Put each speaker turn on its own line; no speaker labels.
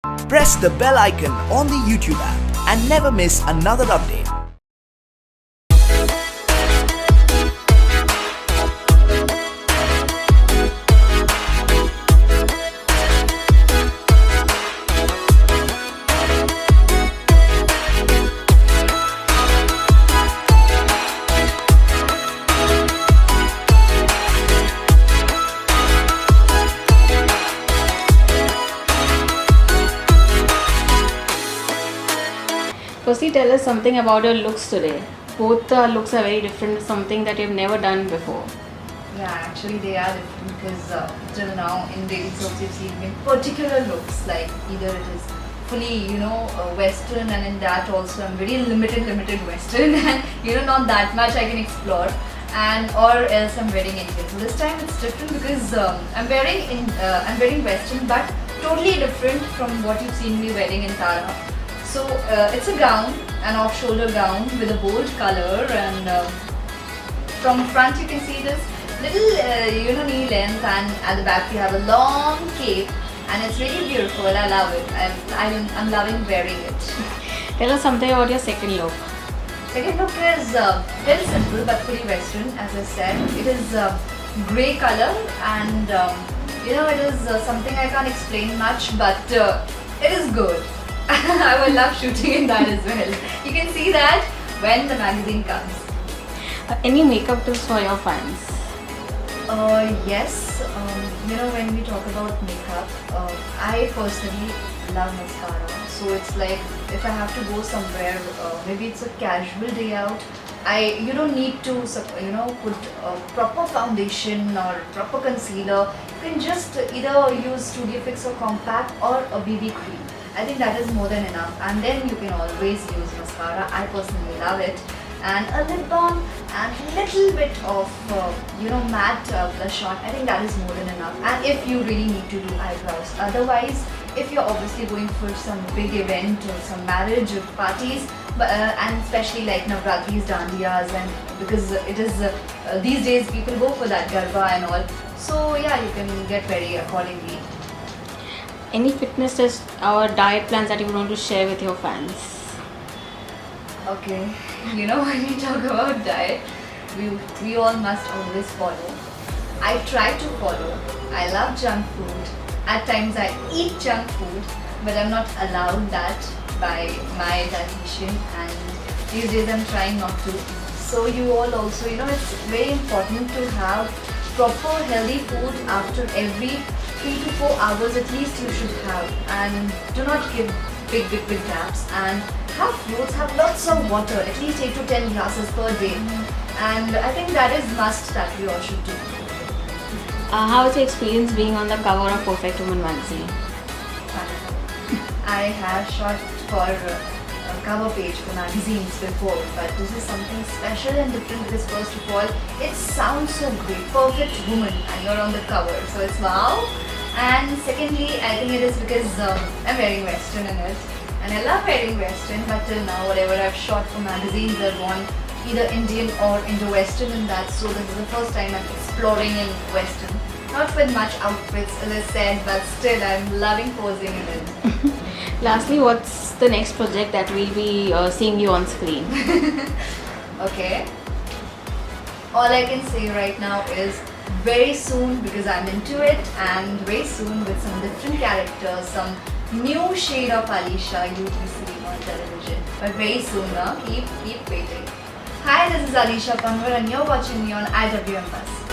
Press the bell icon on the YouTube app and never miss another update.
Firstly, tell us something about your looks today. Both looks are very different, something that you've never done before.
Yeah, actually they are different because till now in daily soaps you've seen me particular looks, like either it is fully western, and in that also I'm very limited western and not that much I can explore, and or else I'm wearing Indian. So this time it's different because I'm wearing western but totally different from what you've seen me wearing in Tara. So it's a gown, an off-shoulder gown with a bold color, and from front you can see this little knee length, and at the back you have a long cape, and it's really beautiful. I love it. I'm loving wearing it.
Tell us something about your second look.
Second look is very simple but fully western. As I said, it is grey color, and it is something I can't explain much, but it is good. I will love shooting in that as well. You can see that when the magazine comes.
Any makeup tips for your fans?
Yes. When we talk about makeup, I personally love mascara. So it's like if I have to go somewhere, maybe it's a casual day out, you don't need to put a proper foundation or proper concealer. You can just either use Studio Fix or Compact or a BB cream. I think that is more than enough, and then you can always use mascara. I personally love it, and a lip balm and a little bit of matte blush on. I think that is more than enough. And if you really need to do eyebrows, otherwise if you're obviously going for some big event or some marriage or parties, and especially like Navratris, Dandiyas, and because it is these days people go for that Garba and all, so yeah, you can get ready accordingly.
Any fitness tips or diet plans that you want to share with your fans?
Okay, when we talk about diet, we all must always follow. I try to follow. I love junk food. At times I eat junk food, but I'm not allowed that by my dietitian, and these days I'm trying not to. So you all also, it's very important to have proper healthy food after every 3 to 4 hours at least you should have, and do not give big gaps, and have fruits, have lots of water, at least 8 to 10 glasses per day, and I think that is must that we all should do.
How was your experience being on the cover of Perfect Woman magazine?
I have shot for a cover page for magazines before, but this is something special and different because first of all, it sounds so great, Perfect Woman, and you're on the cover, so it's wow. And secondly, I think it is because I'm wearing western in it, and I love wearing western, but till now whatever I've shot for magazines I've worn either Indian or Indo-Western in that, so this is the first time I'm exploring in western. Not with much outfits as I said, but still I'm loving posing in it.
Lastly, what's the next project that we'll be seeing you on screen?
Okay. All I can say right now is very soon, because I'm into it, and very soon with some different characters, some new shade of Alisha you'll be seeing on television. But very soon now, keep waiting. Hi, this is Alisha Panwar and you're watching me on IWM Bus.